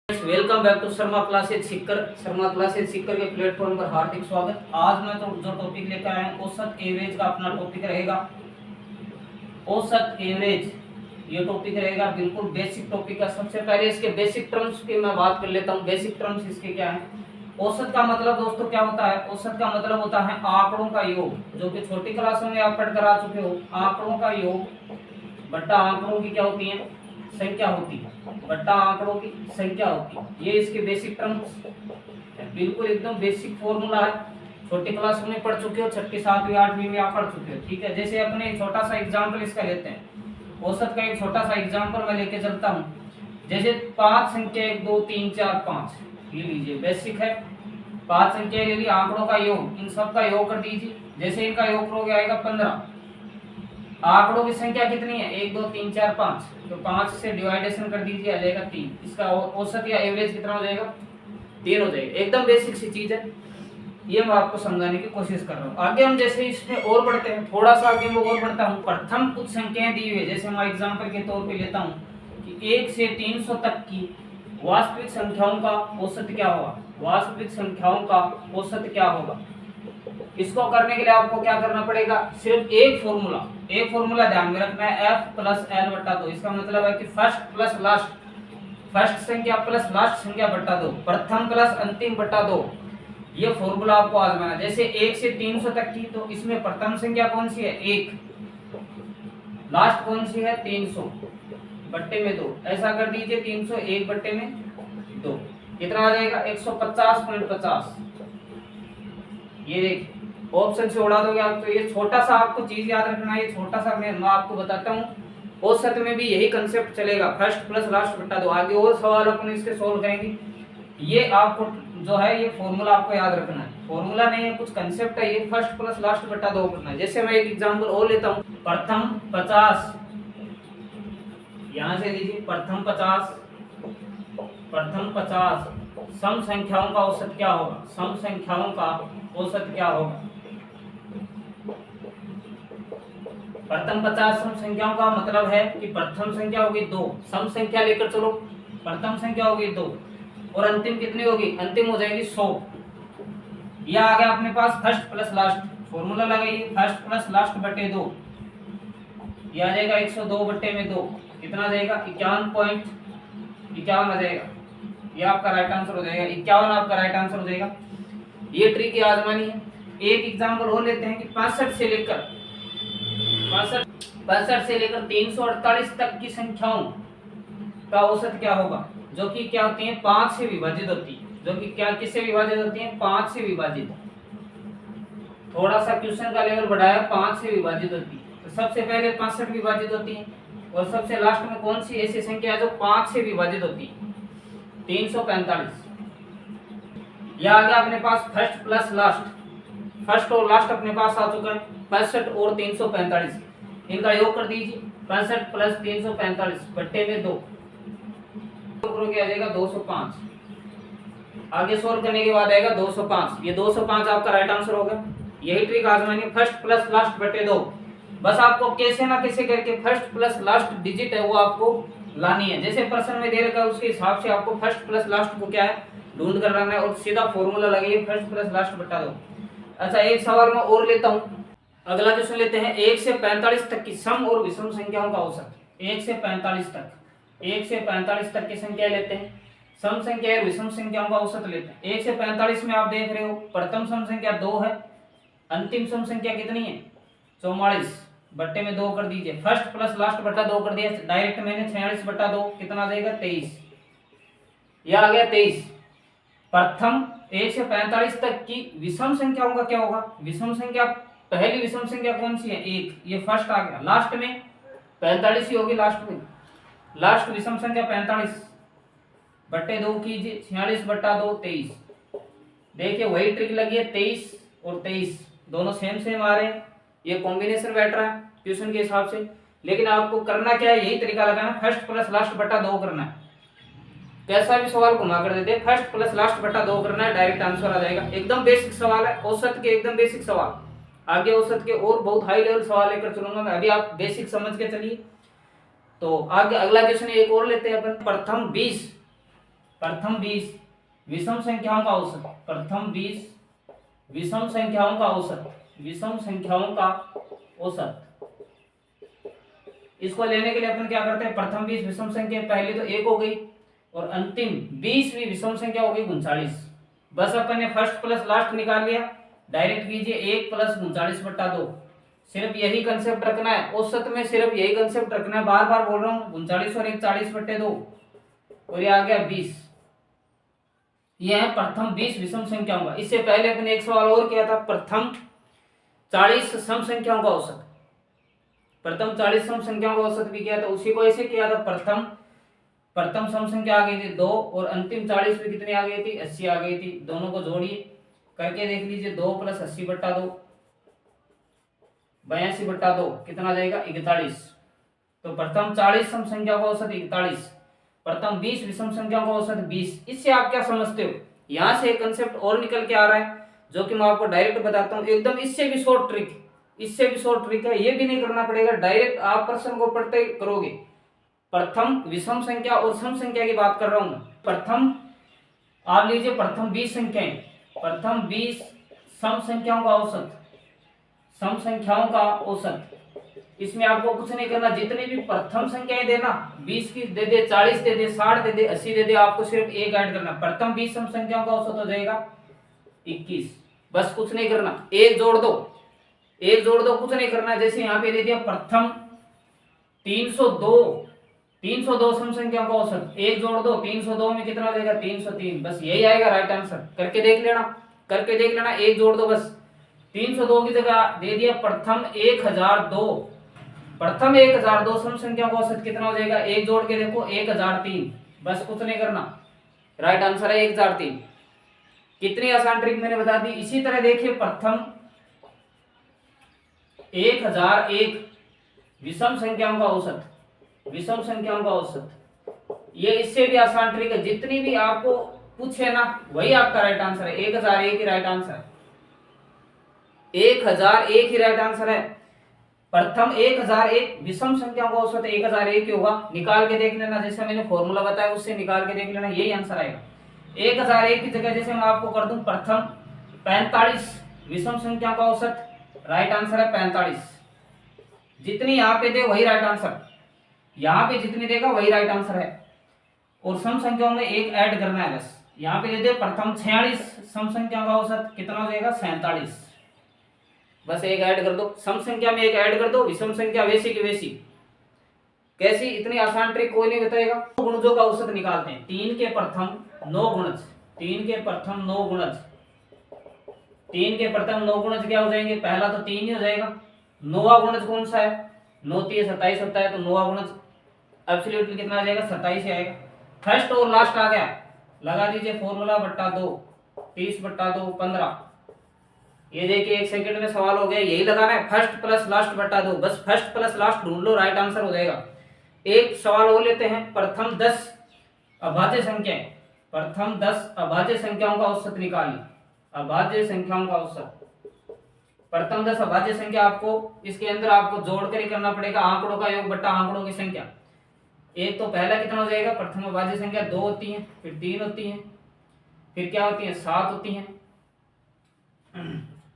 Welcome back to Sharma classes Sikar के platform पर हार्दिक स्वागत। आज मैं जो टॉपिक लेकर आया हूँ औसत एवरेज का अपना टॉपिक रहेगा। औसत एवरेज ये टॉपिक रहेगा, बिल्कुल बेसिक टॉपिक है। सबसे पहले इसके बेसिक टर्म्स की मैं बात कर लेता हूँ। बेसिक टर्म्स इसके क्या है। औसत का मतलब दोस्तों क्या होता है? औसत का मतलब होता है आंकड़ों का योग, जो कि छोटी क्लासों में आप पढ़कर आ चुके हो। आंकड़ों का योग बट्टा आंकड़ों की क्या होती है? संख्या होती है। बट्टा आंकड़ों की संख्या होती है। ये इसके बेसिक टर्म्स, बिल्कुल एकदम बेसिक फॉर्मूला है। छोटी क्लास में पढ़ चुके हो, छठी सातवीं आठवीं में आप पढ़ चुके हो। ठीक है, जैसे अपने एक छोटा सा एग्जाम्पल इसका लेते हैं। औसत का एक छोटा सा एग्जाम्पल मैं लेके चलता हूँ। जैसे 5 संख्या 1 2 3 4 5 ये लीजिए, बेसिक है। 5 संख्या ले ली, आंकड़ों का योग, इन सब का योग कर दीजिए। जैसे इनका योग करोगे आएगा 15। आंकड़ों की संख्या कितनी है? 1 2 3 4 5, तो 5 से डिवाइडेशन कर दीजिए, आ जाएगा 3। इसका औसत या एवरेज कितना हो जाएगा? 3 हो जाएगा। एकदम बेसिक सी चीज है, ये मैं आपको समझाने की कोशिश कर रहा हूँ। आगे हम जैसे इसमें और बढ़ते हैं, थोड़ा सा आगे मैं और बढ़ता हूँ। प्रथम कुछ संख्याएं दी हुई है, जैसे मैं एग्जाम्पल के तौर पे लेता हूँ कि 1 से 300 तक की वास्तविक संख्याओं का औसत क्या होगा? वास्तविक संख्याओं का औसत क्या होगा? इसको करने के लिए आपको क्या करना पड़ेगा? सिर्फ एक फॉर्मूला ध्यान में रखना है, f प्लस एल बट्टा 2। इसका मतलब है कि फर्स्ट प्लस लास्ट, फर्स्ट संख्या प्लस लास्ट संख्या बट्टा 2, प्रथम प्लस अंतिम बट्टा 2। ये फॉर्मूला आपको आजमाना। जैसे 1 से 300 तक की, तो इसमें प्रथम संख्या कौन सी है? 1, लास्ट कौन सी है? 300 बट्टे में 2। ऐसा कर दीजिए, 300 1 बट्टे में 2 कितना आ जाएगा? 150.50। ये देखिए, ऑप्शन से उड़ा दोगे आप। तो ये छोटा सा आपको चीज याद रखना है। ये छोटा सा मैं आपको बताता हूँ। औसत में भी यही कंसेप्ट चलेगा, फर्स्ट प्लस लास्ट बट्टा 2। आगे और सवाल अपन इसके सोल्व करेंगे। ये आपको जो है ये फॉर्मूला आपको याद रखना है। फॉर्मूला नहीं है, कुछ कंसेप्ट है। ये फर्स्ट प्लस लास्ट बट्टा 2 करना है। जैसे मैं एक एग्जांपल और लेता हूँ। प्रथम 50, यहाँ से लीजिए, प्रथम 50 सम संख्याओं का औसत क्या होगा? सम संख्याओं का औसत क्या होगा? प्रथम 50 सम संख्याओं का मतलब है कि प्रथम संख्या होगी 2, सम संख्या लेकर चलो। प्रथम संख्या होगी 2 और अंतिम कितनी होगी? अंतिम हो जाएगी 100। यह आ गया अपने पास फर्स्ट प्लस लास्ट। फॉर्मूला लगाइए, फर्स्ट प्लस लास्ट बटे 2, यह आ जाएगा 102 बट्टे में 2। कितना आ जाएगा? 51.51 आ जाएगा। ये आपका राइट आंसर हो जाएगा। 51 आपका राइट आंसर हो जाएगा। ये ट्रिक की आजमानी है। एक एग्जांपल और लेते हैं कि 65 से लेकर 348 तक की संख्याओं का औसत क्या होगा? जो कि क्या होती है? 5 से विभाजित होती है। जो कि क्या किससे विभाजित होती है? 5 से विभाजित। थोड़ा सा क्वेश्चन का लेवल बढ़ाया, 5 से विभाजित होती है। तो सबसे पहले 65 विभाजित होती है, और सबसे लास्ट में कौन सी ऐसी संख्या है जो 5 से विभाजित होती है? 345। यह आ गया अपने पास फर्स्ट प्लस लास्ट। फर्स्ट और लास्ट अपने पास आ चुका है, 65 और 345। इनका योग कर दीजिए, 65 प्लस 345 बट्टे में 2 करोगे आ जाएगा 205। आगे सोल्व करने के बाद आएगा 205। ये 205 आपका राइट आंसर होगा। यही ट्रिक आजमानी, फर्स्ट प्लस लास्ट बटे 2। बस आपको कैसे ना कैसे करके फर्स्ट प्लस लास्ट डिजिट है वो आपको लानी है। जैसे प्रश्न में दे रखा है उसके हिसाब से आपको फर्स्ट प्लस लास्ट को क्या है? ढूंढ कर रखना है, और सीधा फॉर्मूला लगाइए, फर्स्ट प्लस लास्ट बटा 2। अच्छा, एक सवाल मैं और लेता हूँ। अगला क्वेश्चन लेते हैं। 1 से 45 तक की सम और विषम संख्याओं का औसत। 1 से 45 तक, 1 से 45 तक की संख्या लेते हैं, सम संख्या और विषम संख्याओं का औसत लेते हैं। 1 से 45 में आप देख रहे हो, प्रथम सम संख्या 2 है, अंतिम सम संख्या कितनी है? 44 बट्टे में 2 कर दीजिए। फर्स्ट प्लस लास्ट बट्टा 2 कर दिया डायरेक्ट मैंने। 46 बट्टा 2 कितना आ जाएगा? 23। यह आ गया 23। प्रथम 1 से 45 तक की विषम संख्याओं का क्या होगा? विषम संख्या, पहली विषम संख्या कौन सी है? 1, ये फर्स्ट आ गया। लास्ट में 45 ही होगी। लास्ट में लास्ट विषम संख्या 45 बट्टे 2 कीजिए, 46 बट्टा 2 23। देखिए वही ट्रिक लगी है, 23 और 23 दोनों सेम सेम आ रहे हैं। ये कॉम्बिनेशन बैठ रहा है ट्यूशन के हिसाब से। लेकिन आपको करना क्या है? यही तरीका लगाना, फर्स्ट प्लस लास्ट बट्टा 2 करना है। कैसा भी सवाल घुमा कर देते, फर्स्ट प्लस लास्ट बटा 2 करना है, डायरेक्ट आंसर आ जाएगा। एकदम बेसिक सवाल है, औसत के एकदम बेसिक सवाल। आगे औसत के और बहुत हाई लेवल सवाल लेकर चलूंगा मैं, अभी आप बेसिक समझ के चलिए। तो आगे अगला क्वेश्चन एक और लेते हैं अपन। प्रथम 20 प्रथम 20 विषम संख्याओं का औसत, प्रथम 20 विषम संख्याओं का औसत, विषम संख्याओं का औसत। इसको लेने के लिए अपन क्या करते हैं, प्रथम 20 विषम संख्या, पहली तो 1 हो गई और अंतिम 20वीं विषम संख्या हो गई 39। बस अपन ने फर्स्ट प्लस लास्ट निकाल लिया, डायरेक्ट कीजिए 1 प्लस 39/2। सिर्फ यही कंसेप्ट रखना है, औसत में सिर्फ यही कंसेप्ट रखना है, बार बार बोल रहा हूँ, 39 और 1 40/2 और ये आ गया 20। ये है प्रथम 20 विषम संख्याओं का। इससे पहले अपने एक सवाल और किया था, प्रथम 40 सम संख्याओं का औसत, प्रथम 40 सम संख्याओं का औसत भी किया था, उसी को ऐसे किया था, प्रथम सम संख्या आ गई थी 2 और अंतिम 40 में कितनी आ गई थी, 80 आ गई थी। दोनों को जोड़िए करके देख लीजिए, 2 + 80/2 82/2 कितना जाएगा, 41। तो प्रथम 40 सम संख्या का औसत 41, प्रथम 20 विषम संख्या का औसत 20। इससे आप क्या समझते हो, यहां से एक कंसेप्ट और निकल के आ रहा है जो कि मैं आपको डायरेक्ट बताता हूं, एकदम इससे भी शॉर्ट ट्रिक, इससे भी शॉर्ट ट्रिक है, ये भी नहीं करना पड़ेगा, डायरेक्ट आप प्रश्न को पढ़ते करोगे। प्रथम विषम संख्या और सम संख्या की बात कर रहा हूं। प्रथम आप लीजिए प्रथम 20 संख्याएं, प्रथम 20 सम संख्याओं का औसत, सम संख्याओं का औसत। इसमें आपको कुछ नहीं करना, जितनी भी प्रथम संख्याएं देना, 20 की दे दे, 40 दे दे, 60 दे दे, 80 दे दे, आपको सिर्फ एक ऐड करना, प्रथम 20 सम संख्याओं का औसत हो जाएगा 21। बस कुछ नहीं करना, एक जोड़ दो, एक जोड़ दो, कुछ नहीं करना। जैसे यहाँ पे दे दिया प्रथम 302 सम संख्या का औसत, एक जोड़ दो, 302 में कितना देगा, 303। बस यही आएगा राइट आंसर, करके देख लेना, करके देख लेना, एक जोड़ दो बस। 302 की जगह दे दिया प्रथम 1002, प्रथम 1002 सम संख्या का औसत कितना हो जाएगा, एक जोड़ के देखो 1003। बस कुछ नहीं करना, राइट आंसर है 1003। कितनी आसान ट्रिक मैंने बता दी। इसी तरह देखिए प्रथम 1001 विषम संख्याओं का औसत, विषम संख्याओं का औसत, ये इससे भी आसान ट्रिक है, जितनी भी आपको पूछे ना वही आपका राइट आंसर है। 1001 ही राइट आंसर है, 1001 ही राइट आंसर है। प्रथम 1001 विषम संख्याओं का औसत 1001 ही होगा, निकाल के देख लेना, जैसे मैंने फॉर्मूला बताया उससे निकाल के देख लेना, यही आंसर आएगा। 1001 की जगह जैसे मैं आपको कर दूं प्रथम 45 विषम संख्या का औसत, राइट आंसर है 45। जितनी यहाँ पे दे वही राइट आंसर, यहाँ पे जितनी देगा वही राइट आंसर है। और सम संख्याओं में एक ऐड करना है बस, यहाँ पे दे दे प्रथम 46 सम संख्या का औसत कितना हो जाएगा, 47। बस एक ऐड कर दो, सम संख्या में एक ऐड कर दो, विषम संख्या वैसी की वैसी। कैसी, इतनी आसान ट्रिक कोई नहीं बताएगा। गुणजों का औसत निकालते हैं, 3 के प्रथम 9 गुणज, 3 के प्रथम 9 गुणज, 3 के प्रथम 9 गुणज क्या हो जाएंगे, पहला तो 3 ही हो जाएगा। 9वां गुणज कौन सा है, 9 3 27 होता है, तो 9वां गुणज एब्सोल्युटली कितना आ जाएगा, 27 ही आएगा। फर्स्ट और लास्ट आ गया, लगा दीजिए फॉर्मूला बट्टा 2, 30/2 15। ये देखिए 1 सेकंड में सवाल हो गया, यही लगाना है, फर्स्ट प्लस लास्ट बट्टा 2, बस फर्स्ट प्लस लास्ट ढूंढ लो, राइट आंसर हो जाएगा। एक सवाल और लेते हैं, प्रथम 10 अभाज्य संख्याएं, प्रथम 10 अभाज्य संख्याओं का औसत निकालिए, अभाज्य संख्याओं का औसत। प्रथम 10 अभाज्य संख्या आपको इसके अंदर आपको जोड़कर ही करना पड़ेगा, आंकड़ों का योग बट्टा आंकड़ों की संख्या। एक तो पहला कितना हो जाएगा, प्रथम अभाज्य संख्या 2 होती है, फिर 3 होती है, फिर क्या होती है, 7 होती है,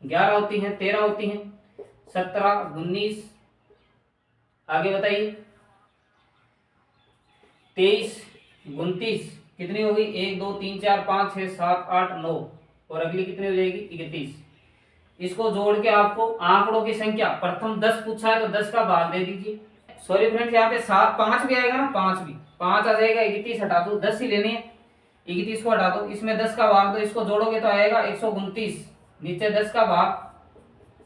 11 होती है, 13 होती है, 17 19, आगे बताइए 23 29, कितनी होगी, 1 2 3 4 5 6 7 8 9, और अगली कितनी हो जाएगी, 31। इसको जोड़ के आपको आंकड़ों की संख्या, प्रथम 10 पूछा है तो 10 का भाग दे दीजिए। सॉरी फ्रेंड्स, यहाँ पे 5 भी आएगा ना, 5 आ जाएगा, 31 हटा दो, 10 ही लेनी है, 31 को हटा दो, इसमें 10 का भाग दो, इसको जोड़ोगे तो आएगा 129, नीचे 10 का भाग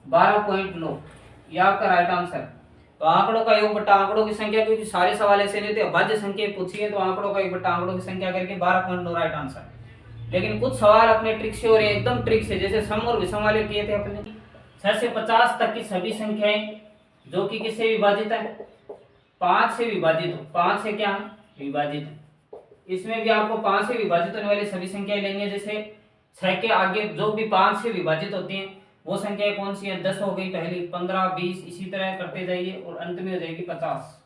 12.9, ये आपका राइट आंसर। तो आंकड़ों का योग बट्टा आंकड़ों की संख्या, क्योंकि सारे सवाल ऐसे नहीं थे, अभाज्य संख्या पूछी है तो आंकड़ों का योग बट्टा आंकड़ों की संख्या करके 12.9 राइट आंसर। लेकिन कुछ सवाल अपने ट्रिक से हो रहे हैं, एकदम ट्रिक से, जैसे सम और विषम वाले किए थे अपने। 6 से 50 तक की सभी संख्याएं जो कि किससे विभाजित है, 5 से विभाजित हो, 5 से क्या है, विभाजित है। इसमें भी आपको 5 से विभाजित होने वाली सभी संख्याएं लेनी है। जैसे 6 के आगे जो भी 5 से विभाजित होती हैं वो संख्याएं कौन सी है, 10 हो गई पहली, 15 20, इसी तरह करते जाइए और अंत में हो जाएगी 50।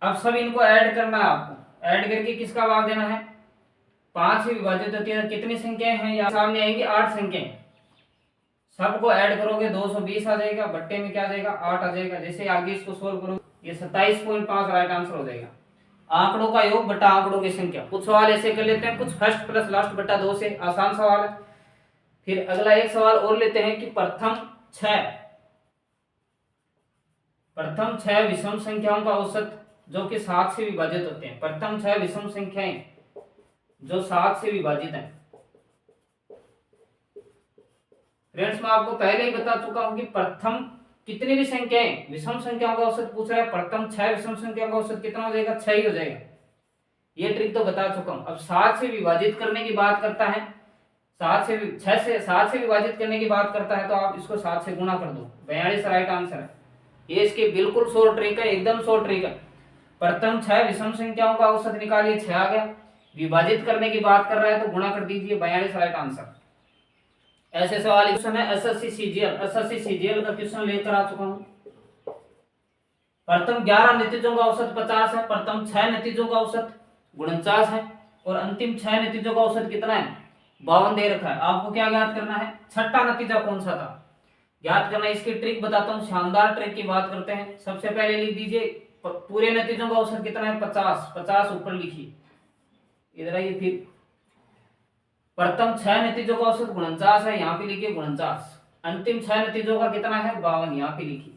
अब सब इनको ऐड करना है आपको, ऐड करके किसका भाग देना है, 5 से विभाजित होती है। कितनी संख्याएं हैं यहाँ सामने आएंगी, 8 संख्याएं। सबको ऐड करोगे 220 आ जाएगा, बट्टे में क्या आ जाएगा, 8 आ जाएगा। जैसे आगे इसको सोल्व करोगे ये 27.5 राइट आंसर हो जाएगा। आंकड़ों का योग बटा आंकड़ों की संख्या। कुछ सवाल ऐसे कर लेते हैं, कुछ फर्स्ट प्लस लास्ट बटा 2 से, आसान सवाल है। फिर अगला एक सवाल और लेते हैं कि प्रथम 6 विषम संख्याओं का औसत जो कि 7 से विभाजित होते हैं। प्रथम 6 विषम संख्याएं जो 7 से विभाजित हैं। फ्रेंड्स मैं आपको पहले ही बता चुका हूं कि प्रथम कितनी भी संख्याएं, विषम संख्याओं का औसत पूछ रहा है, प्रथम 6 विषम संख्याओं का औसत कितना हो जाएगा, 6 ही हो जाएगा। ये ट्रिक तो बता चुका हूं। अब 7 से विभाजित करने की बात करता है, 7 से विभाजित करने की बात करता है तो आप इसको 7 से गुणा कर दो, 42 राइट आंसर है। ये इसकी बिल्कुल शॉर्ट ट्रिक है, एकदम शॉर्ट ट्रिक है। प्रथम 6 विषम संख्याओं का औसत निकालिए, 6 आ गया। विभाजित करने की बात कर रहा है तो गुणा कर दीजिए, 42 राइट आंसर। ऐसे सवाल क्वेश्चन है एसएससी सीजीएल का क्वेश्चन लेकर आ चुका हूं। प्रथम 11 नतीजों का औसत 50 है, प्रथम 6 नतीजों का औसत 49 है और अंतिम 6 नतीजों का औसत कितना है, 52 दे रखा है। आपको क्या ज्ञात करना है, छठा नतीजा कौन सा था ज्ञात करना है। इसकी ट्रिक बताता हूँ, शानदार ट्रिक की बात करते हैं। सबसे पहले लिख दीजिए पूरे नतीजों का औसत कितना है, 50 ऊपर लिखिए, इधर आइए। फिर प्रथम 6 नतीजों का औसत 49 है, यहाँ पे लिखिए 49। अंतिम 6 नतीजों का कितना है, 52, यहाँ पे लिखिए।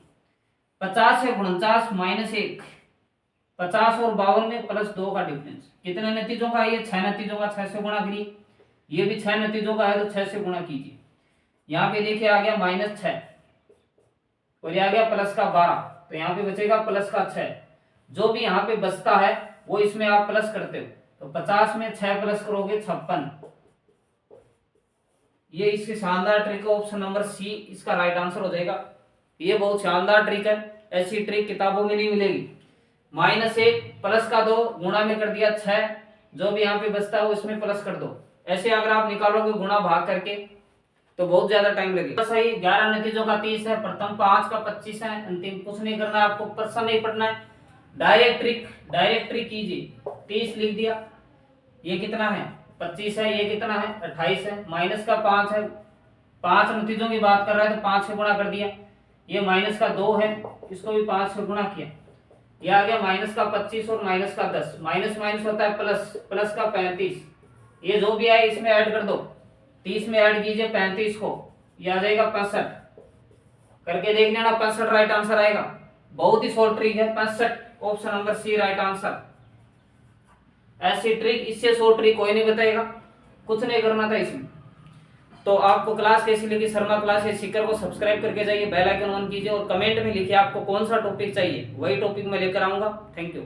50 से 49 माइनस 1, 50 और 52 में प्लस 2 का डिफरेंस। कितने नतीजों का है ये, 6 नतीजों का, 6 से गुणा करिए। ये भी 6 नतीजों का है तो 6 से गुणा कीजिए। यहाँ पे देखिए आ गया -6 और ये आ गया प्लस का 12, तो यहाँ पे बचेगा प्लस का 6। जो भी यहाँ पे बचता है वो इसमें आप प्लस करते हो, तो 50 में 6 प्लस करोगे 56। ये इसकी शानदार ट्रिक है, ऑप्शन नंबर सी इसका राइट आंसर हो जाएगा। ये बहुत शानदार ट्रिक है, ऐसी ट्रिक किताबों में नहीं मिलेगी। -1 प्लस का 2 गुणा में कर दिया 6, जो भी यहाँ पे बचता है वो इसमें प्लस कर दो। ऐसे अगर आप निकालोगे गुणा भाग करके तो बहुत ज्यादा टाइम लगेगा। सही 11 नतीजों का 30 है, प्रथम 5 का 25 है, अंतिम कुछ नहीं करना है आपको, प्रश्न नहीं पढ़ना है, डायरेक्ट ट्रिक कीजिए। 30 लिख दिया, ये कितना है 25 है, ये कितना है 28 है, माइनस का 5 है, 5 नतीजों की बात कर रहा है तो 5 से गुणा कर दिया। ये माइनस का 2 है, इसको भी 5 से गुणा किया। ये आ गया माइनस का 25 और माइनस का 10, माइनस माइनस होता है प्लस, प्लस का 35। ये जो भी आए इसमें ऐड कर दो, 30 में ऐड कीजिए 35 को, ये आ जाएगा 65। करके देख लेना, 65 राइट आंसर आएगा। बहुत ही शॉर्ट ट्रिक है, 65 option number C right answer. ऐसी ट्रिक, इससे शॉर्ट ट्रिक कोई नहीं बताएगा, कुछ नहीं करना था इसमें। तो आपको क्लास कैसी लगी, शर्मा क्लासेस सीकर को सब्सक्राइब करके जाइए, बेल आइकन ऑन कीजिए और कमेंट में लिखिए आपको कौन सा टॉपिक चाहिए, वही टॉपिक मैं लेकर आऊंगा। Thank you.